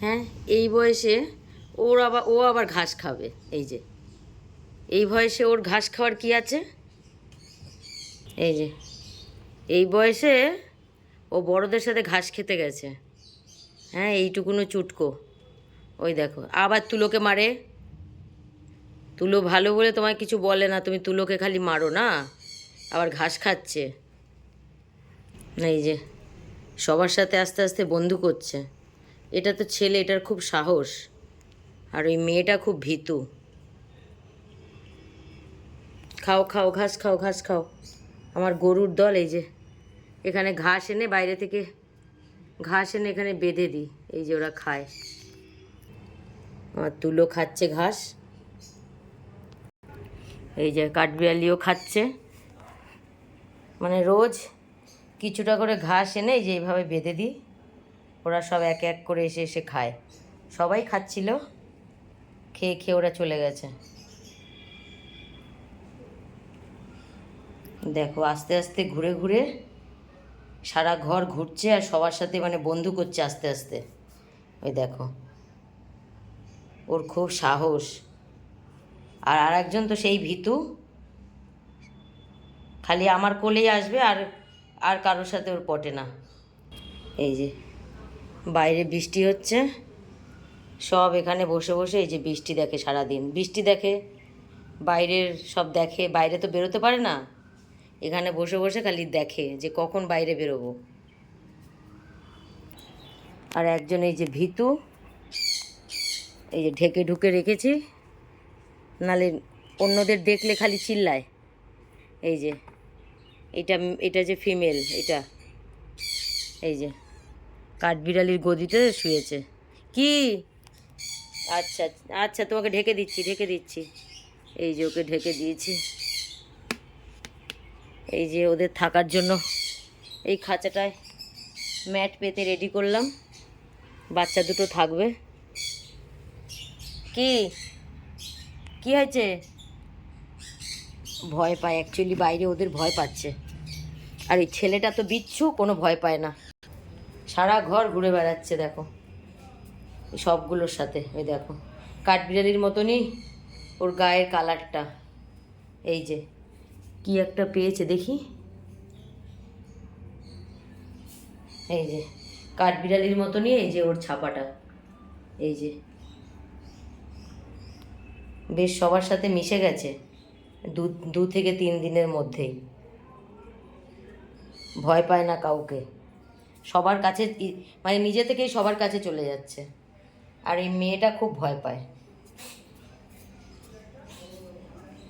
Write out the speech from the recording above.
হ্যাঁ, এই বয়সে ও আবার ঘাস খাবে। এই যে এই বয়সে ওর ঘাস খাওয়ার কি আছে? এই যে এই বয়সে ও বড়দের সাথে ঘাস খেতে গেছে। হ্যাঁ, এইটুকুনো চুটকো। ওই দেখো আবার তুলোকে মারে। তুলো ভালো বলে তোমায় কিছু বলে না, তুমি তুলোকে খালি মারো না। আবার ঘাস খাচ্ছে। এই যে সবার সাথে আস্তে আস্তে বন্ধু করছে। এটা তো ছেলে, এটার খুব সাহস। আর ওই মেয়েটা খুব ভীতু। খাও খাও, ঘাস খাও, ঘাস খাও। আমার গরুর দল এই যে এখানে ঘাস এনে বাইরে থেকে ঘাস এনে এখানে বেঁধে দিই। এই যে ওরা খায়। আমার তুলো খাচ্ছে ঘাস। এই যে কাঠবিড়ালিও খাচ্ছে। মানে রোজ কিছুটা করে ঘাস এনে এই যে এইভাবে বেঁধে দিই। ওরা সব এক এক করে এসে এসে খায়। সবাই খাচ্ছিল, খেয়ে খেয়ে ওরা চলে গেছে। দেখো আস্তে আস্তে ঘুরে ঘুরে সারা ঘর ঘুরছে আর সবার সাথে মানে বন্ধু করছে আস্তে আস্তে। ওই দেখো ওর খুব সাহস। আর আরেকজন তো সেই ভীতু, খালি আমার কোলেই আসবে আর আর কারোর সাথে ওর পটে না। এই যে বাইরে বৃষ্টি হচ্ছে, সব এখানে বসে বসে এই যে বৃষ্টি দেখে, সারাদিন বৃষ্টি দেখে, বাইরের সব দেখে। বাইরে তো বেরোতে পারে না, এখানে বসে বসে খালি দেখে যে কখন বাইরে বেরোবো। আর একজন এই যে ভীতু, এই যে ঢেকে ঢুকে রেখেছি, নালে অন্যদের দেখলে খালি চিল্লায়। এই যে এটা এটা যে ফিমেল, এটা এই যে কাঠবিড়ালির গদিতে শুয়েছে। কি? আচ্ছা আচ্ছা, তোমাকে ঢেকে দিচ্ছি, ঢেকে দিচ্ছি। এই যে ওকে ঢেকে দিয়েছি। এই যে ওদের থাকার জন্য এই খাঁচাটায় ম্যাট পেতে রেডি করলাম, বাচ্চা দুটো থাকবে। কি কি হয়েছে? ভয় পায় অ্যাকচুয়ালি, বাইরে ওদের ভয় পাচ্ছে। আর এই ছেলেটা তো বিচ্ছু, কোনো ভয় পায় না, সারা ঘর ঘুরে বেড়াচ্ছে। দেখো সবগুলোর সাথে। ওই দেখো কাঠবিড়ালির মতনই ওর গায়ের কালারটা। এই যে কি একটা পেয়েছে দেখি। এই যে কাঠবিড়ালির মতনই এই যে ওর ছাপাটা। এই যে বেশ সবার সাথে মিশে গেছে দু 2 থেকে 3 দিনের মধ্যেই। ভয় পায় না কাউকে, সবার কাছে মানে নিজে থেকেই সবার কাছে চলে যাচ্ছে। আর এই মেয়েটা খুব ভয় পায়।